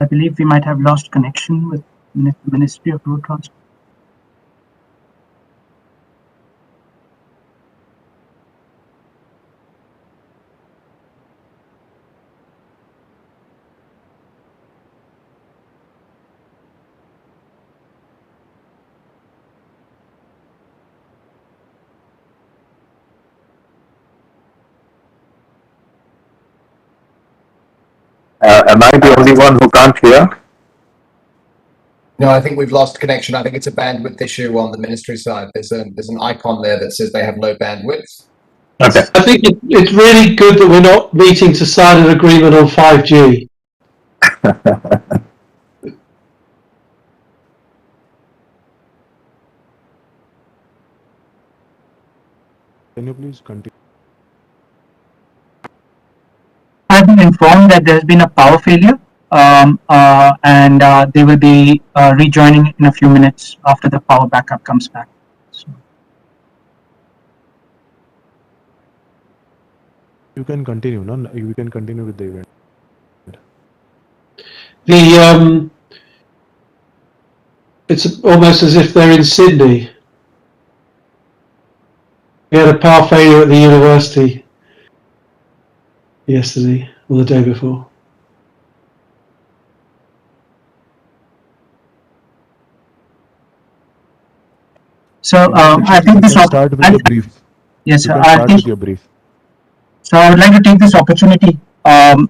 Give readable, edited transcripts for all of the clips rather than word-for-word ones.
I believe we might have lost connection with the Ministry of Road Transport. Am I the only one who can't hear? No, I think we've lost connection. I think it's a bandwidth issue on the ministry side. There's an icon there that says they have low bandwidth. Okay. I think it's really good that we're not meeting to sign an agreement on 5G. Can you please continue? I've been informed that there's been a power failure, and they will be rejoining in a few minutes after the power backup comes back. So. You can continue, no? You can continue with the event. It's almost as if they're in Sydney. We had a power failure at the university yesterday or the day before. So I think this start with a brief. Yes, You sir. can start with your brief. So I would like to take this opportunity to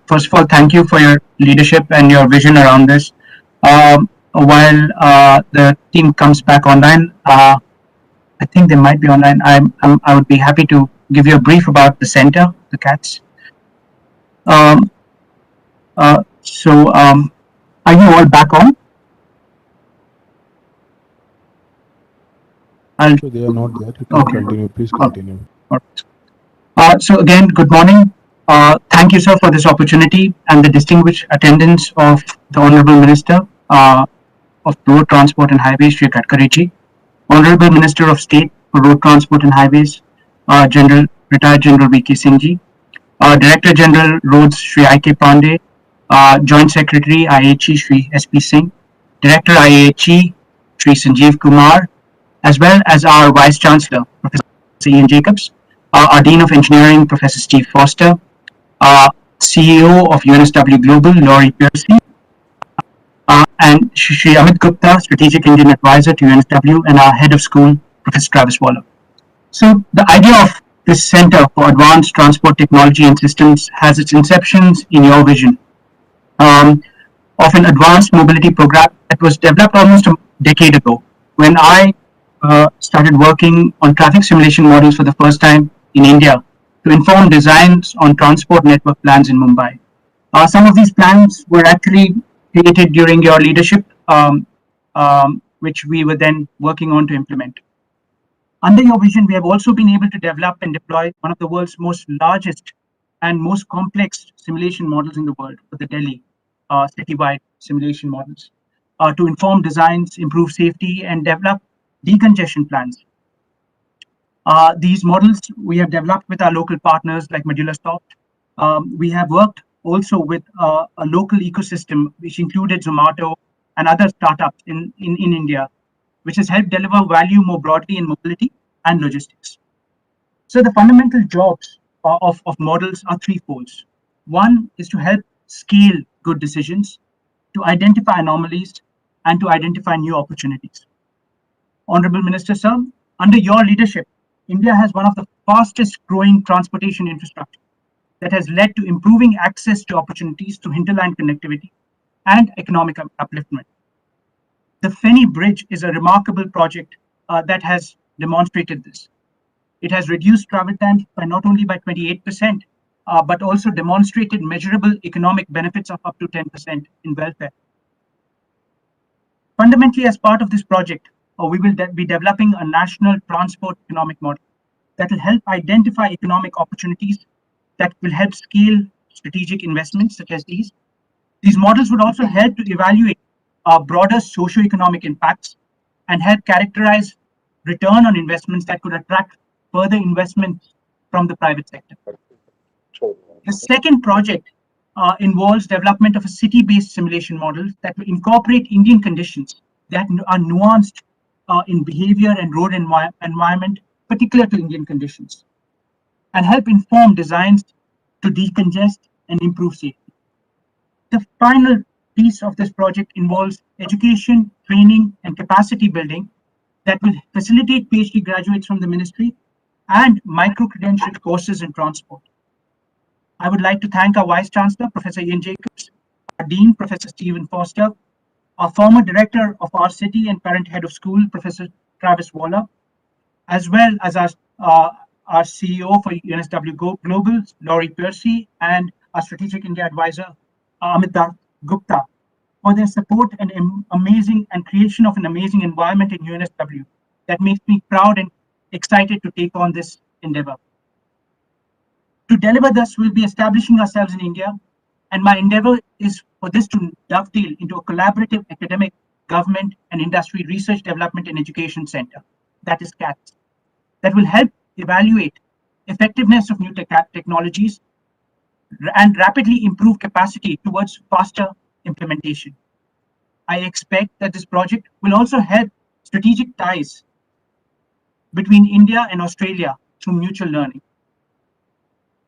first of all thank you for your leadership and your vision around this. While the team comes back online, I think they might be online. I would be happy to give you a brief about the center, the CATS. Are you all back on? So they are not there. You can continue. Please continue. So again, good morning. Thank you, sir, for this opportunity and the distinguished attendance of the Honorable Minister of Road Transport and Highways, Shri Gadkari ji, Honorable Minister of State for Road Transport and Highways, Retired General V.K. Singh ji, Director General Roads, Shri I.K. Pandey, Joint Secretary IAHE, Shri S.P. Singh, Director IAHE, Shri Sanjeev Kumar, as well as our Vice Chancellor, Professor Ian Jacobs, our Dean of Engineering, Professor Steve Foster, CEO of UNSW Global, Laurie Piercy, and Shri Amit Gupta, Strategic Indian Advisor to UNSW, and our Head of School, Professor Travis Waller. So the idea of this Center for Advanced Transport Technology and Systems has its inceptions in your vision of an advanced mobility program that was developed almost a decade ago when I started working on traffic simulation models for the first time in India to inform designs on transport network plans in Mumbai. Some of these plans were actually created during your leadership, which we were then working on to implement. Under your vision, we have also been able to develop and deploy one of the world's most largest and most complex simulation models in the world for the Delhi citywide simulation models to inform designs, improve safety, and develop decongestion plans. These models we have developed with our local partners like Medulla Soft. We have worked also with a local ecosystem which included Zomato and other startups in India, which has helped deliver value more broadly in mobility and logistics. So the fundamental jobs of models are threefold. One is to help scale good decisions, to identify anomalies, and to identify new opportunities. Honorable Minister, sir, under your leadership, India has one of the fastest growing transportation infrastructure that has led to improving access to opportunities through hinterland connectivity and economic upliftment. The Feni Bridge is a remarkable project that has demonstrated this. It has reduced travel times by not only by 28%, but also demonstrated measurable economic benefits of up to 10% in welfare. Fundamentally, as part of this project, we will be developing a national transport economic model that will help identify economic opportunities that will help scale strategic investments such as these. These models would also help to evaluate broader socio-economic impacts and help characterize return on investments that could attract further investments from the private sector. The second project involves development of a city-based simulation model that will incorporate Indian conditions that are nuanced in behavior and road environment particular to Indian conditions, and help inform designs to decongest and improve safety. The final piece of this project involves education, training, and capacity building that will facilitate PhD graduates from the ministry and micro-credential courses in transport. I would like to thank our Vice Chancellor, Professor Ian Jacobs, our Dean, Professor Stephen Foster, our former Director of our city and current Head of School, Professor Travis Waller, as well as our CEO for UNSW Global, Laurie Piercy, and our Strategic India Advisor, Amit Gupta, for their support and amazing and creation of an amazing environment in UNSW that makes me proud and excited to take on this endeavor. To deliver this, we'll be establishing ourselves in India, and my endeavor is for this to dovetail into a collaborative academic, government, and industry research development and education center, that is CATS, that will help evaluate effectiveness of new technologies and rapidly improve capacity towards faster implementation. I expect that this project will also help strategic ties between India and Australia through mutual learning.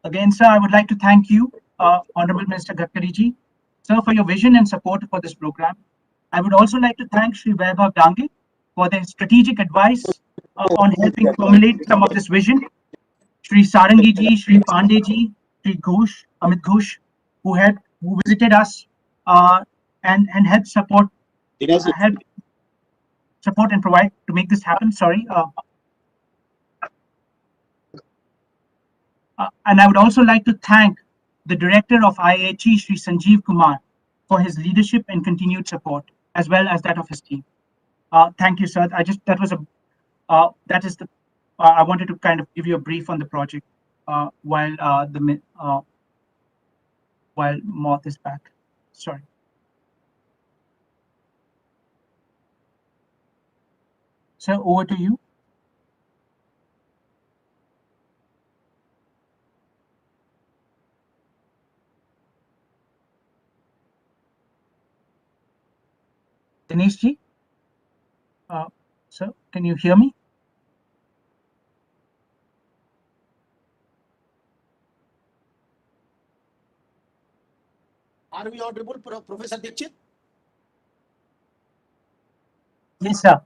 Again, sir, I would like to thank you, Honorable Minister Gadkari ji, sir, for your vision and support for this program. I would also like to thank Sri Vaibhav Dange for their strategic advice on helping formulate some of this vision. Sri Sarangi ji, Sri Pandey ji, Sri Ghosh, Amit Ghosh, who visited us and helped support and provide to make this happen. Sorry. And I would also like to thank the director of IAHE, Sri Sanjeev Kumar, for his leadership and continued support, as well as that of his team. Thank you, sir. I wanted to kind of give you a brief on the project while Moth is back. Sorry. Sir, over to you. Dinesh ji, sir, can you hear me? Are we audible, Professor Dixit? Yes, sir.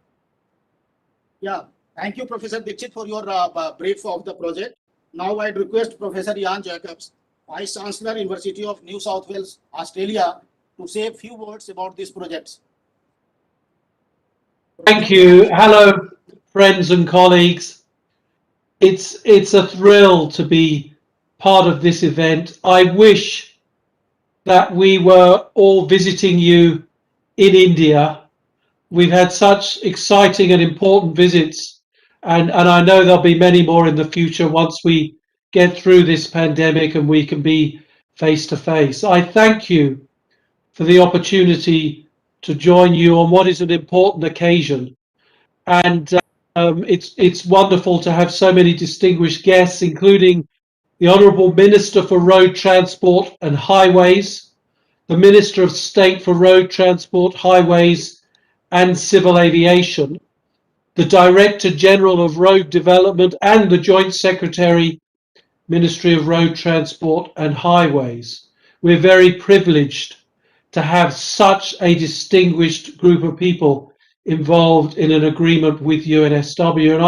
Yeah, thank you, Professor Dixit, for your brief of the project. Now I'd request Professor Ian Jacobs, Vice Chancellor, University of New South Wales, Australia, to say a few words about these projects. Thank you. Hello, friends and colleagues. It's a thrill to be part of this event. I wish that we were all visiting you in India. We've had such exciting and important visits, and I know there'll be many more in the future once we get through this pandemic and we can be face to face. I thank you for the opportunity to join you on what is an important occasion. And it's wonderful to have so many distinguished guests, including the Honourable Minister for Road Transport and Highways, the Minister of State for Road Transport, Highways and Civil Aviation, the Director General of Road Development and the Joint Secretary, Ministry of Road Transport and Highways. We're very privileged to have such a distinguished group of people involved in an agreement with UNSW. And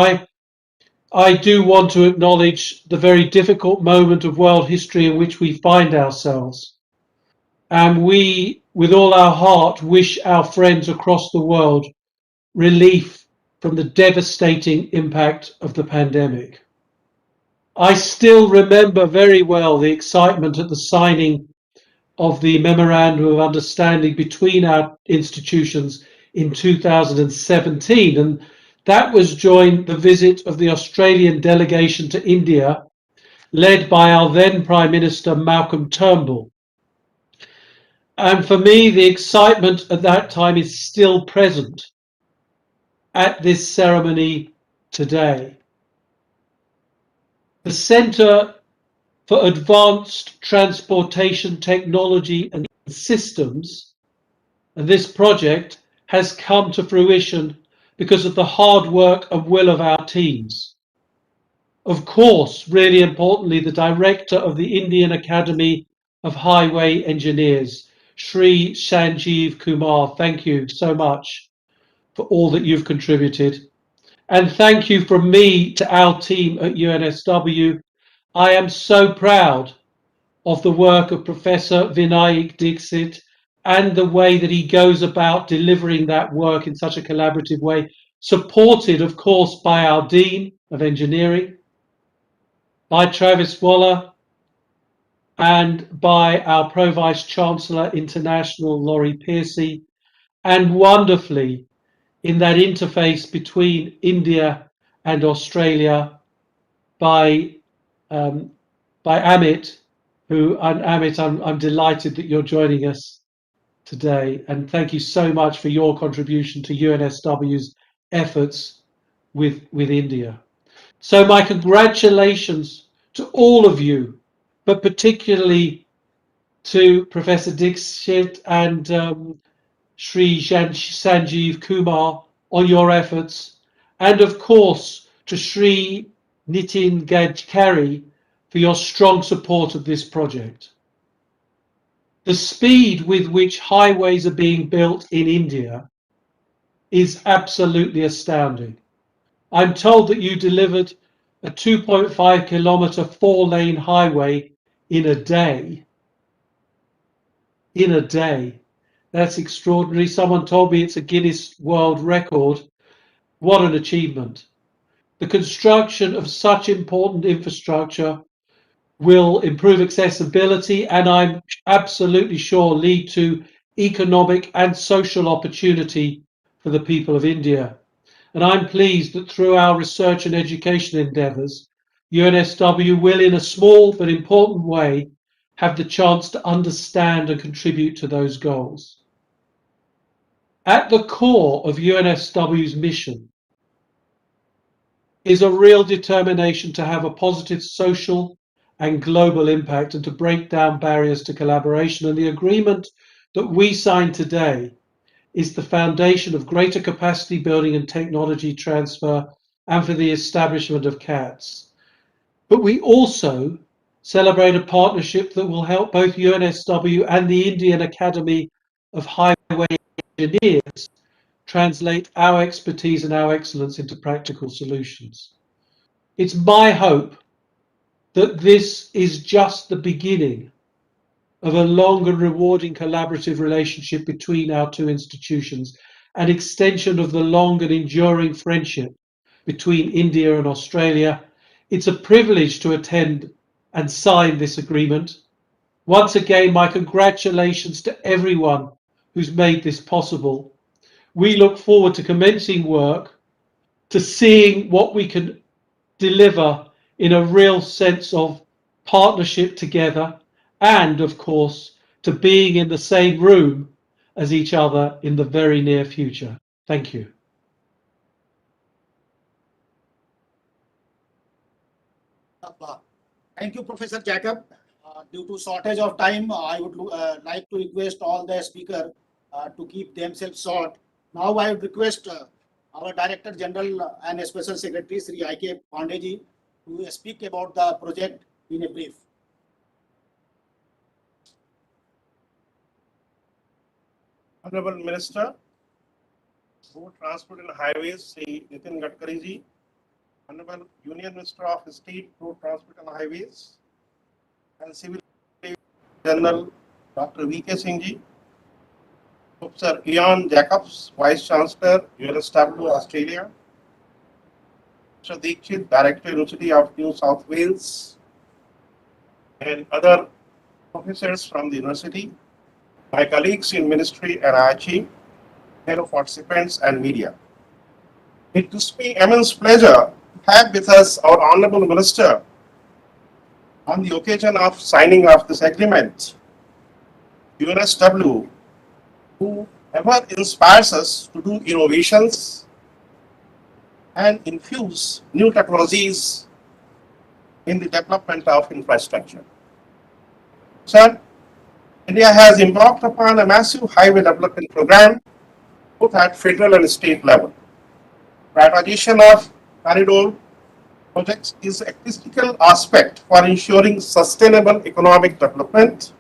I do want to acknowledge the very difficult moment of world history in which we find ourselves. And we, with all our heart, wish our friends across the world relief from the devastating impact of the pandemic. I still remember very well the excitement at the signing of the Memorandum of Understanding between our institutions in 2017, and that was during the visit of the Australian delegation to India, led by our then Prime Minister Malcolm Turnbull. And for me, the excitement at that time is still present at this ceremony today. The Centre for advanced transportation technology and systems. And this project has come to fruition because of the hard work and will of our teams. Of course, really importantly, the director of the Indian Academy of Highway Engineers, Shri Sanjeev Kumar. Thank you so much for all that you've contributed. And thank you from me to our team at UNSW. I am so proud of the work of Professor Vinayak Dixit and the way that he goes about delivering that work in such a collaborative way, supported, of course, by our Dean of Engineering, by Travis Waller, and by our Pro Vice Chancellor International, Laurie Piercy, and wonderfully in that interface between India and Australia by Amit, Amit, I'm delighted that you're joining us today, and thank you so much for your contribution to UNSW's efforts with India. So my congratulations to all of you, but particularly to Professor Dixit and Shri Sanjeev Kumar on your efforts, and of course to Shri Nitin Gadkari for your strong support of this project. The speed with which highways are being built in India is absolutely astounding. I'm told that you delivered a 2.5 kilometer 4-lane highway in a day. In a day. That's extraordinary. Someone told me it's a Guinness World Record. What an achievement. The construction of such important infrastructure will improve accessibility and I'm absolutely sure lead to economic and social opportunity for the people of India. And I'm pleased that through our research and education endeavours, UNSW will, in a small but important way, have the chance to understand and contribute to those goals. At the core of UNSW's mission is a real determination to have a positive social and global impact and to break down barriers to collaboration. And the agreement that we signed today is the foundation of greater capacity building and technology transfer and for the establishment of CATS. But we also celebrate a partnership that will help both UNSW and the Indian Academy of Highway Engineers translate our expertise and our excellence into practical solutions. It's my hope that this is just the beginning of a long and rewarding collaborative relationship between our two institutions, an extension of the long and enduring friendship between India and Australia. It's a privilege to attend and sign this agreement. Once again, my congratulations to everyone who's made this possible. We look forward to commencing work, to seeing what we can deliver in a real sense of partnership together, and of course, to being in the same room as each other in the very near future. Thank you. Thank you, Professor Jacob. Due to shortage of time, I would like to request all the speakers to keep themselves short. Now I would request our Director General and Special Secretary, Sri I.K. Pandey, to speak about the project in a brief. Honorable Minister, Road Transport and Highways, Sri Nitin Gadkari ji, Honorable Union Minister of State, Road Transport and Highways, and Civil General Dr. V.K. Singh ji, Professor Ian Jacobs, Vice Chancellor, UNSW, Australia, Mr. Dixit, Director, University of New South Wales, and other professors from the university, my colleagues in Ministry and IAHE, fellow participants and media. It gives me immense pleasure to have with us our Honorable Minister on the occasion of signing of this agreement. UNSW, who ever inspires us to do innovations and infuse new technologies in the development of infrastructure. Sir, India has embarked upon a massive highway development program, both at federal and state level. Prioritization of corridor projects is a critical aspect for ensuring sustainable economic development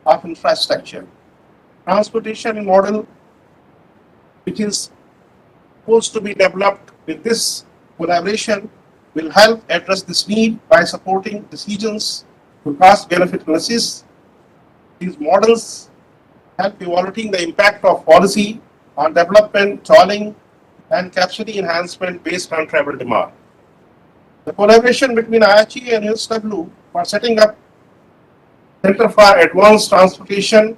of infrastructure. Transportation model, which is supposed to be developed with this collaboration, will help address this need by supporting decisions to cost-benefit analysis. These models help evaluating the impact of policy on development, tolling, and capacity enhancement based on travel demand. The collaboration between IAHE and UNSW for setting up Center for Advanced Transportation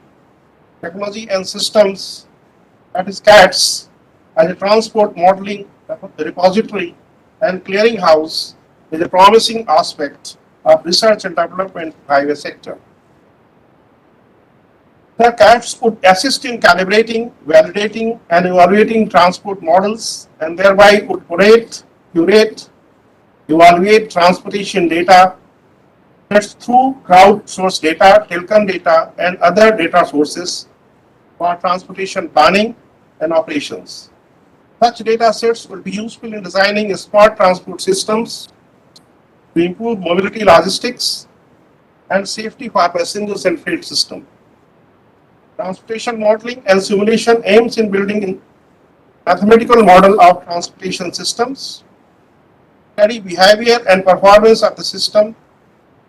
Technology and Systems, that is CATS, as a transport modeling repository and clearinghouse is a promising aspect of research and development in the highway sector. The CATS would assist in calibrating, validating, and evaluating transport models, and thereby would curate, evaluate transportation data through crowdsourced data, telecom data, and other data sources for transportation planning and operations. Such data sets will be useful in designing smart transport systems to improve mobility logistics and safety for passengers and freight system. Transportation modeling and simulation aims in building a mathematical model of transportation systems, study behavior and performance of the system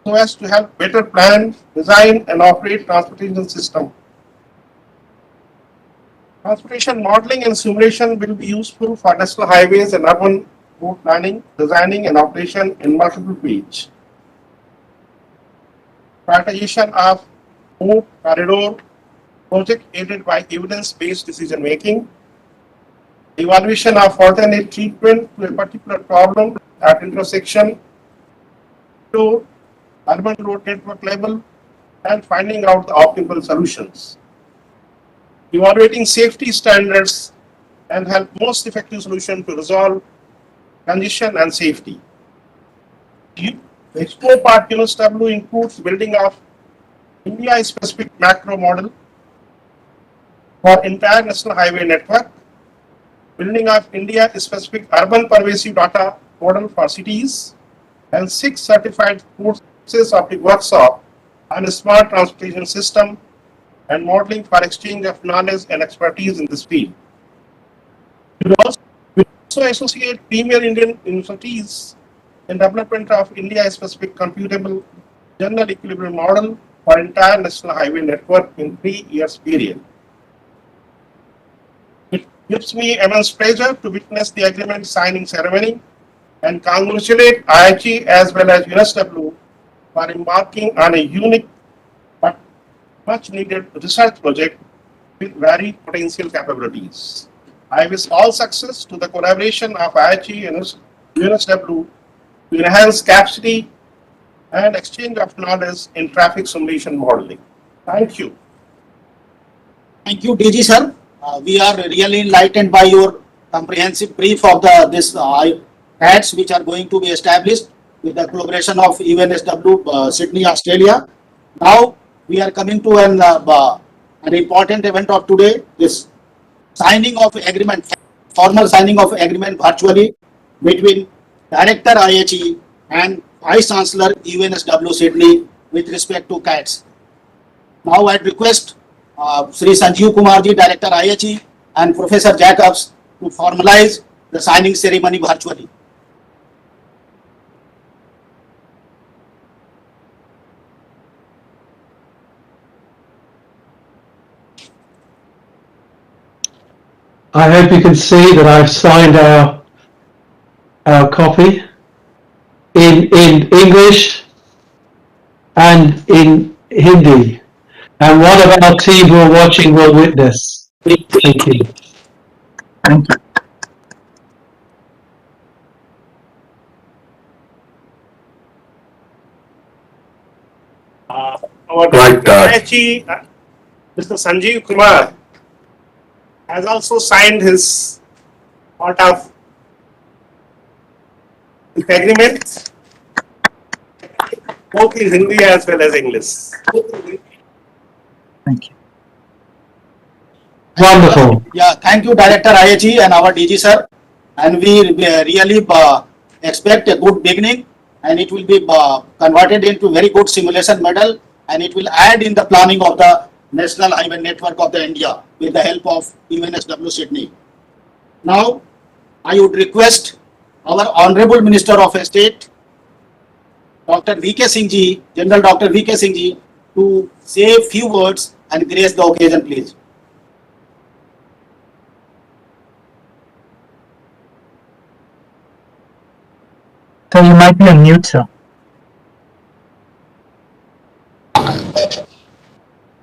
so as to help better plan, design, and operate transportation system. Transportation modeling and simulation will be useful for national highways and urban road planning, designing, and operation in multiple phases. Prioritization of MoU corridor project aided by evidence-based decision making. Evaluation of alternate treatment to a particular problem at intersection to urban road network level and finding out the optimal solutions. Evaluating safety standards and help most effective solution to resolve congestion and safety. The scope of UNSW includes building of India-specific macro model for entire national highway network, building of India-specific urban pervasive data model for cities, and 6 certified courses of the workshop on a smart transportation system and modeling for exchange of knowledge and expertise in this field. We also associate premier Indian universities in development of India-specific computable general equilibrium model for entire national highway network in 3 years period. It gives me immense pleasure to witness the agreement signing ceremony and congratulate IAHE as well as UNSW for embarking on a unique but much needed research project with varied potential capabilities. I wish all success to the collaboration of IAHE and UNSW to enhance capacity and exchange of knowledge in traffic simulation modeling. Thank you. Thank you, DG sir. We are really enlightened by your comprehensive brief of this ads which are going to be established with the collaboration of UNSW Sydney, Australia. Now we are coming to an important event of today, this signing of agreement, formal signing of agreement virtually between Director IAHE and Vice Chancellor UNSW Sydney with respect to CATS. Now I request Sri Sanjeev Kumarji, Director IAHE, and Professor Jacobs to formalize the signing ceremony virtually. I hope you can see that I've signed our copy in English and in Hindi. And one of our team who are watching will witness. Thank you. Thank you. Our IAHE, Mr. Sanjeev Kumar, has also signed his part of the agreement. both in Hindi as well as English. Thank you. Wonderful. Yeah, thank you, Director IAHE and our DG sir. And we really expect a good beginning, and it will be converted into very good simulation model, and it will add in the planning of the National Highway Network of the India with the help of UNSW Sydney. Now, I would request our Honorable Minister of State, Dr. VK Singh ji, General Dr. VK Singh ji, to say a few words and grace the occasion, please. So you might be on mute, sir.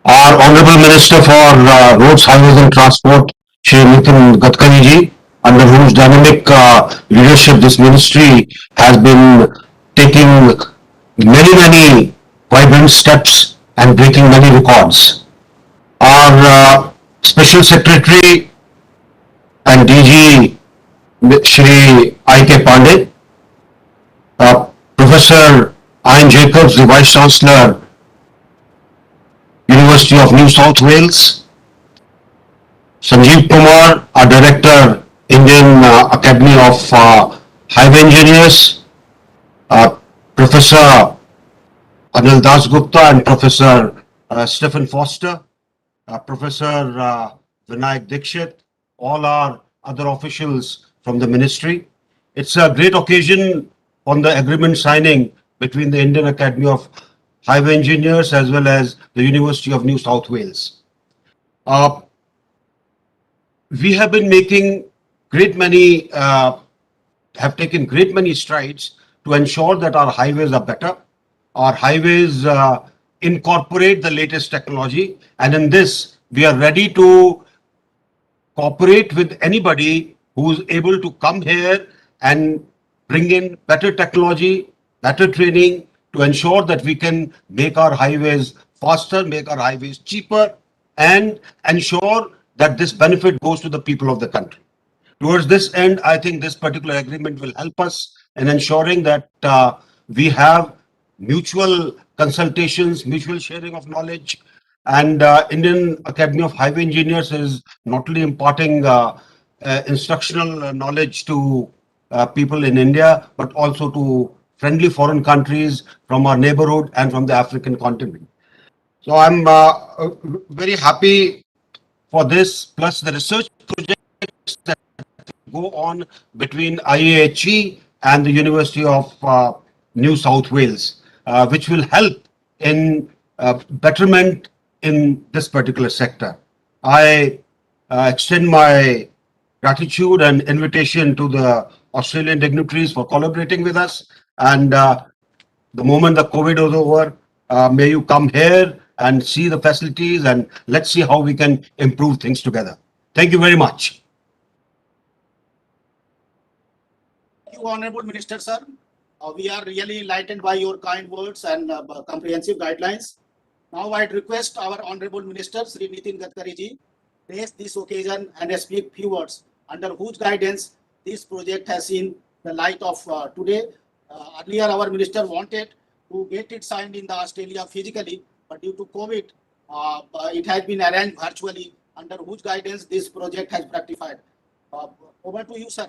Our Honorable Minister for Roads, Highways and Transport, Shri Nitin Gadkari ji, under whose dynamic leadership this ministry has been taking many vibrant steps and breaking many records. Our Special Secretary and DG Shri I.K. Pandey, Professor Ian Jacobs, the Vice Chancellor, University of New South Wales, Sanjeev Kumar, our Director, Indian Academy of Highway Engineers, Professor Anil Das Gupta and Professor Stephen Foster, Professor Vinayak Dikshit, all our other officials from the ministry. It's a great occasion on the agreement signing between the Indian Academy of Highway Engineers as well as the University of New South Wales. We have been making have taken great many strides to ensure that our highways are better. Our highways incorporate the latest technology, and in this, we are ready to cooperate with anybody who's able to come here and bring in better technology, better training to ensure that we can make our highways faster, make our highways cheaper, and ensure that this benefit goes to the people of the country. Towards this end, I think this particular agreement will help us in ensuring that we have mutual consultations, mutual sharing of knowledge, and Indian Academy of Highway Engineers is not only imparting instructional knowledge to people in India, but also to friendly foreign countries from our neighborhood and from the African continent. So I'm very happy for this, plus the research projects that go on between IAHE and the University of New South Wales, which will help in betterment in this particular sector. I extend my gratitude and invitation to the Australian dignitaries for collaborating with us. And the moment the COVID is over, may you come here and see the facilities, and let's see how we can improve things together. Thank you very much. Thank you, Honorable Minister, sir. We are really enlightened by your kind words and comprehensive guidelines. Now I'd request our Honorable Minister, Sri Nitin Gadkari ji, raise this occasion and speak few words under whose guidance this project has seen the light of today. Earlier, our minister wanted to get it signed in the Australia physically, but due to COVID, it has been arranged virtually, under whose guidance this project has fructified. Over to you, sir.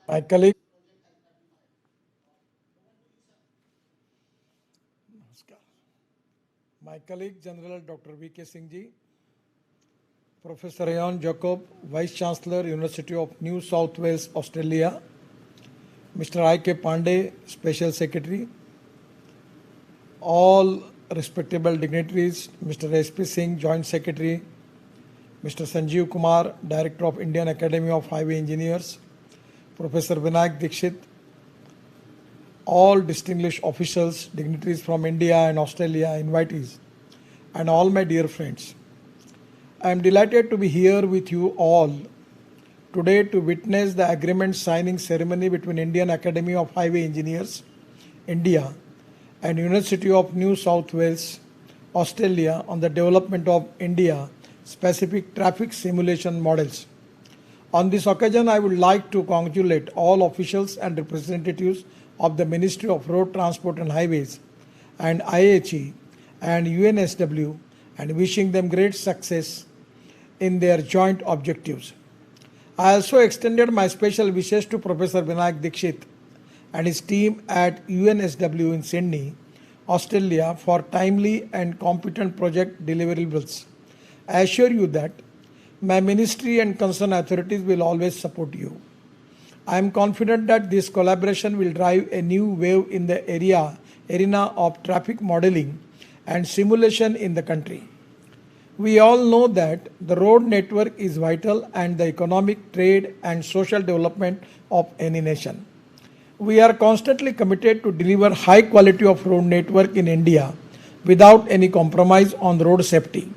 My colleague, General Dr. VK Singh ji, Professor Ian Jacob, Vice Chancellor, University of New South Wales, Australia, Mr. I.K. Pandey, Special Secretary, all respectable dignitaries, Mr. S.P. Singh, Joint Secretary, Mr. Sanjeev Kumar, Director of Indian Academy of Highway Engineers, Professor Vinayak Dikshit, all distinguished officials, dignitaries from India and Australia, invitees, and all my dear friends. I am delighted to be here with you all today to witness the agreement signing ceremony between Indian Academy of Highway Engineers, India, and University of New South Wales, Australia on the development of India-specific traffic simulation models. On this occasion, I would like to congratulate all officials and representatives of the Ministry of Road Transport and Highways and IAHE and UNSW and wishing them great success in their joint objectives. I also extended my special wishes to Professor Vinayak Dikshit and his team at UNSW in Sydney, Australia for timely and competent project deliverables. I assure you that my ministry and concerned authorities will always support you. I am confident that this collaboration will drive a new wave in the arena of traffic modeling and simulation in the country. We all know that the road network is vital and the economic, trade and social development of any nation. We are constantly committed to deliver high quality of road network in India without any compromise on road safety.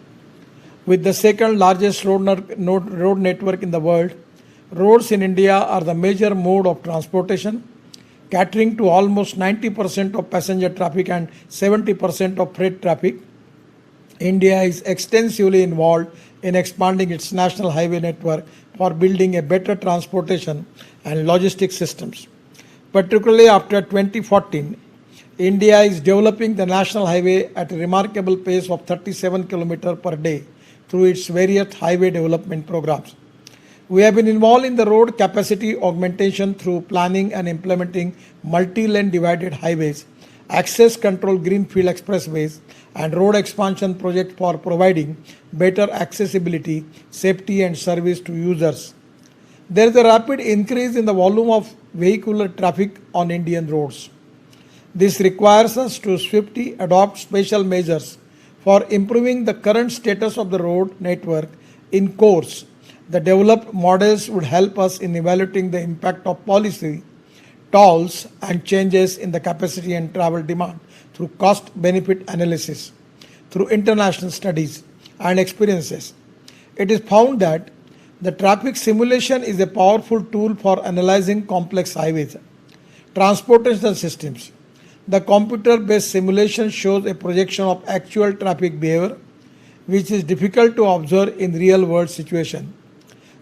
With the second largest road network in the world, roads in India are the major mode of transportation, catering to almost 90% of passenger traffic and 70% of freight traffic. India is extensively involved in expanding its national highway network for building a better transportation and logistics systems. Particularly after 2014, India is developing the national highway at a remarkable pace of 37 km per day through its various highway development programs. We have been involved in the road capacity augmentation through planning and implementing multi-lane divided highways, access control greenfield expressways, and road expansion projects for providing better accessibility, safety, and service to users. There is a rapid increase in the volume of vehicular traffic on Indian roads. This requires us to swiftly adopt special measures for improving the current status of the road network in course. The developed models would help us in evaluating the impact of policy, tolls, and changes in the capacity and travel demand through cost-benefit analysis, through international studies and experiences. It is found that the traffic simulation is a powerful tool for analyzing complex highways, transportation systems. The computer-based simulation shows a projection of actual traffic behavior, which is difficult to observe in real-world situations.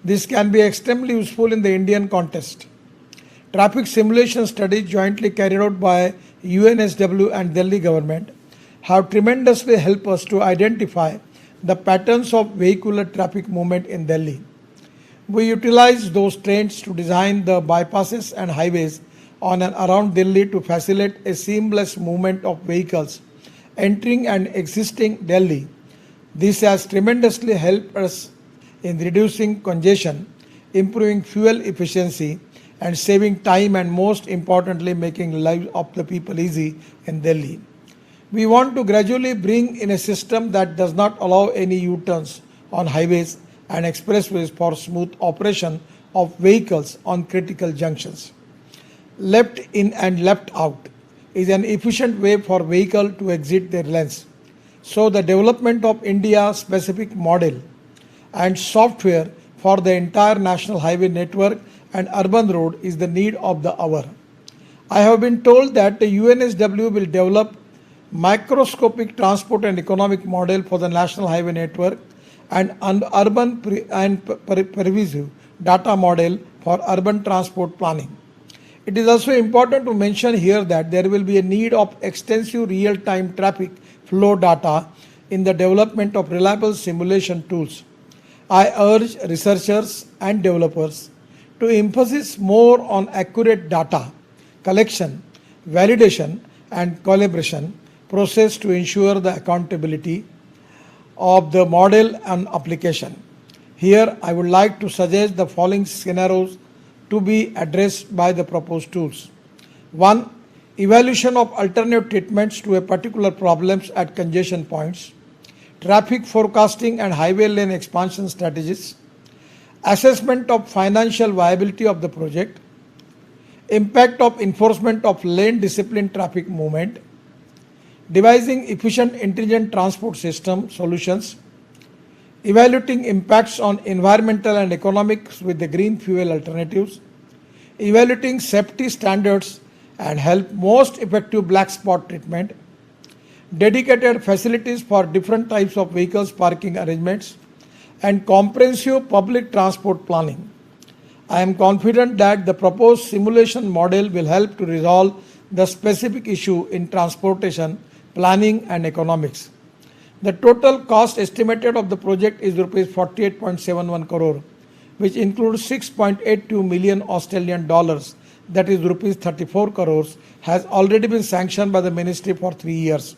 This can be extremely useful in the Indian context. Traffic simulation studies jointly carried out by UNSW and Delhi government have tremendously helped us to identify the patterns of vehicular traffic movement in Delhi. We utilize those trends to design the bypasses and highways on and around Delhi to facilitate a seamless movement of vehicles entering and exiting Delhi. This has tremendously helped us in reducing congestion, improving fuel efficiency, and saving time, and most importantly, making lives of the people easy in Delhi. We want to gradually bring in a system that does not allow any U-turns on highways and expressways for smooth operation of vehicles on critical junctions. Left in and left out is an efficient way for vehicle to exit their lanes. So the development of India-specific model and software for the entire national highway network and urban road is the need of the hour. I have been told that the UNSW will develop microscopic transport and economic model for the national highway network and urban pervasive data model for urban transport planning. It is also important to mention here that there will be a need of extensive real-time traffic flow data in the development of reliable simulation tools. I urge researchers and developers to emphasize more on accurate data collection, validation, and collaboration process to ensure the accountability of the model and application. Here, I would like to suggest the following scenarios to be addressed by the proposed tools. 1. Evaluation of alternate treatments to a particular problems at congestion points, traffic forecasting and highway lane expansion strategies, assessment of financial viability of the project, impact of enforcement of lane discipline traffic movement, devising efficient intelligent transport system solutions, evaluating impacts on environmental and economics with the green fuel alternatives, evaluating safety standards and help most effective black spot treatment, dedicated facilities for different types of vehicles parking arrangements, and comprehensive public transport planning. I am confident that the proposed simulation model will help to resolve the specific issue in transportation, planning and economics. The total cost estimated of the project is rupees 48.71 crore, which includes 6.82 million Australian dollars, that is rupees 34 crores, has already been sanctioned by the ministry for 3 years.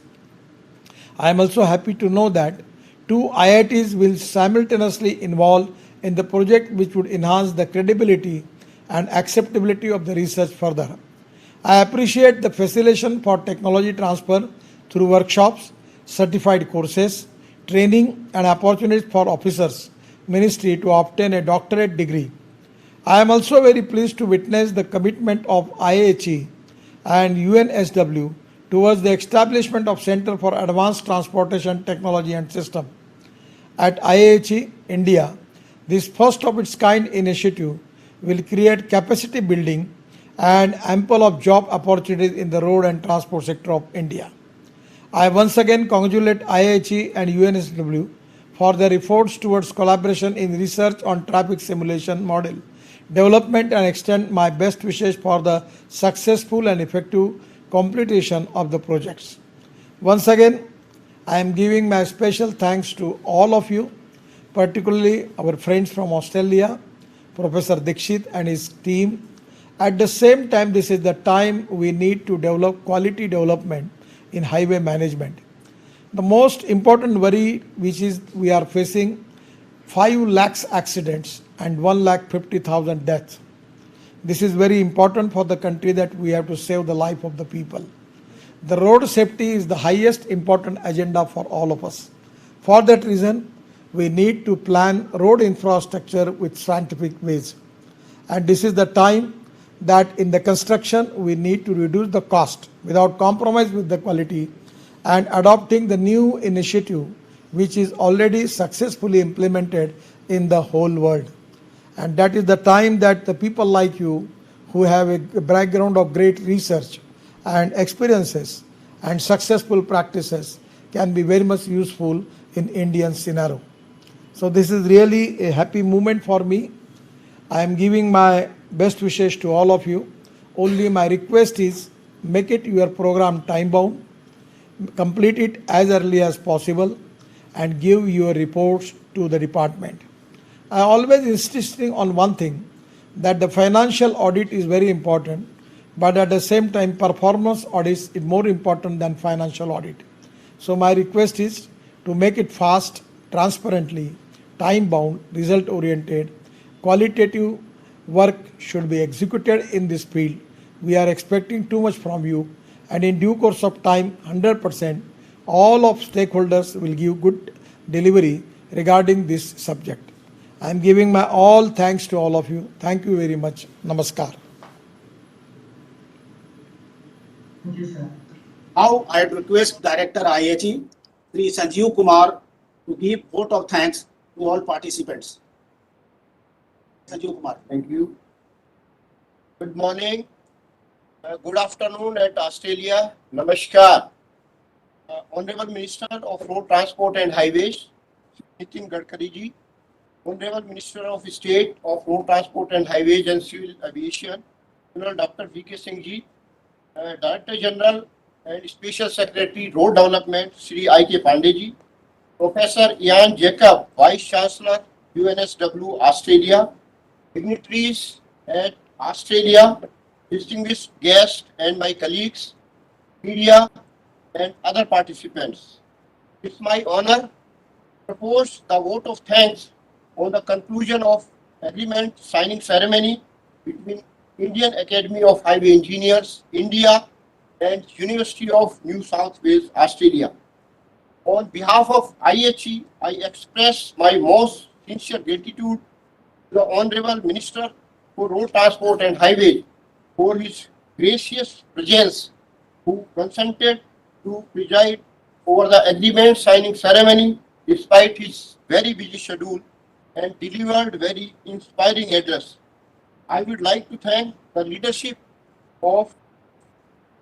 I am also happy to know that 2 IITs will simultaneously involve in the project, which would enhance the credibility and acceptability of the research further. I appreciate the facilitation for technology transfer through workshops, certified courses, training and opportunities for officers, ministry to obtain a doctorate degree. I am also very pleased to witness the commitment of IAHE and UNSW towards the establishment of Center for Advanced Transportation Technology and System. At IAHE, India, this first of its kind initiative will create capacity building and ample of job opportunities in the road and transport sector of India. I once again congratulate IAHE and UNSW for their efforts towards collaboration in research on traffic simulation model development and extend my best wishes for the successful and effective completion of the projects. Once again, I am giving my special thanks to all of you, particularly our friends from Australia, Professor Dikshit and his team. At the same time, this is the time we need to develop quality development in highway management. The most important worry which is we are facing 5 lakhs accidents and 1,50,000 deaths. This is very important for the country that we have to save the life of the people. The road safety is the highest important agenda for all of us. For that reason, we need to plan road infrastructure with scientific ways. And this is the time that in the construction we need to reduce the cost without compromise with the quality and adopting the new initiative which is already successfully implemented in the whole world. And that is the time that the people like you who have a background of great research and experiences and successful practices can be very much useful in Indian scenario. So this is really a happy moment for me. I am giving my best wishes to all of you. Only my request is make it your program time bound, complete it as early as possible and give your reports to the department. I always insisting on one thing, that the financial audit is very important, but at the same time performance audit is more important than financial audit. So my request is to make it fast, transparently, time bound, result oriented, qualitative work should be executed in this field. We are expecting too much from you, and in due course of time 100% all of stakeholders will give good delivery regarding this subject. I am giving my all thanks to all of you. Thank you very much. Namaskar. Thank you, sir. Now I request Director IAHE, Sri Sanjeev Kumar, to give vote of thanks to all participants. Sanjeev Kumar. Thank you. Good morning. Good afternoon at Australia. Namaskar. Honorable Minister of Road Transport and Highways, Nitin Gadkari ji. Honorable Minister of State of Road Transport and Highways and Civil Aviation, General Dr. V.K. Singh ji. Director General and Special Secretary Road Development, Sri I.K. Pandey ji. Professor Ian Jacob, Vice Chancellor, UNSW, Australia. Dignitaries at Australia, distinguished guests and my colleagues, media and other participants. It's my honor to propose the vote of thanks on the conclusion of agreement signing ceremony between Indian Academy of Highway Engineers, India and University of New South Wales, Australia. On behalf of IAHE, I express my most sincere gratitude to the Honorable Minister for Road Transport and Highways for his gracious presence, who consented to preside over the agreement signing ceremony despite his very busy schedule and delivered very inspiring address. I would like to thank the leadership of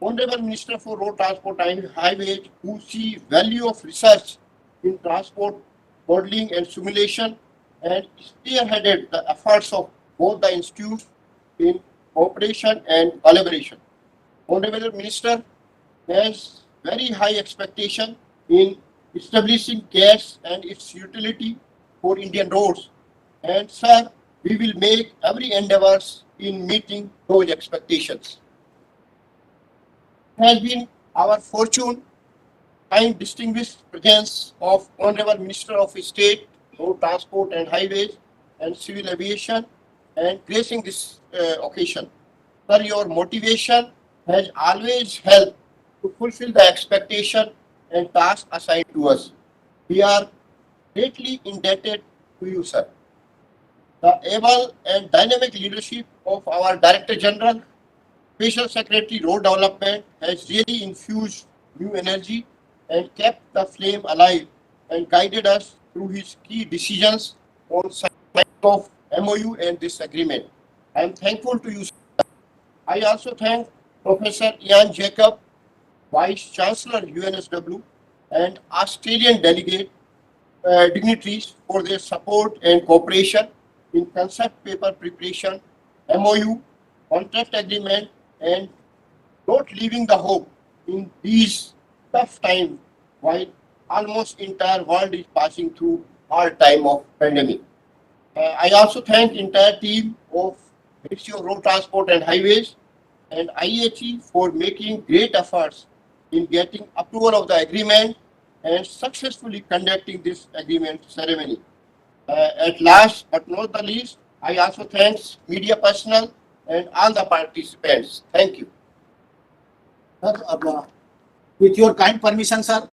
Honorable Minister for Road Transport and Highways, who see value of research in transport modeling and simulation and spearheaded the efforts of both the institutes in cooperation and collaboration. Honorable Minister has very high expectation in establishing gas and its utility for Indian roads. And sir, we will make every endeavors in meeting those expectations. It has been our fortune find distinguished presence of Honorable Minister of State, Road Transport and Highways and Civil Aviation and gracing this occasion. Sir, your motivation has always helped to fulfill the expectation and task assigned to us. We are greatly indebted to you, sir. The able and dynamic leadership of our Director General, Special Secretary Road Development has really infused new energy and kept the flame alive and guided us through his key decisions on signing of MoU and this agreement. I am thankful to you, sir. I also thank Professor Ian Jacob, Vice Chancellor UNSW, and Australian delegate dignitaries for their support and cooperation in concept paper preparation, MoU, contract agreement, and not leaving the hope in these tough times while almost entire world is passing through hard time of pandemic. I also thank entire team of Ministry of Road Transport and Highways and IAHE for making great efforts in getting approval of the agreement and successfully conducting this agreement ceremony. At last but not the least, I also thank media personnel and all the participants. Thank you. Sir, with your kind permission, sir,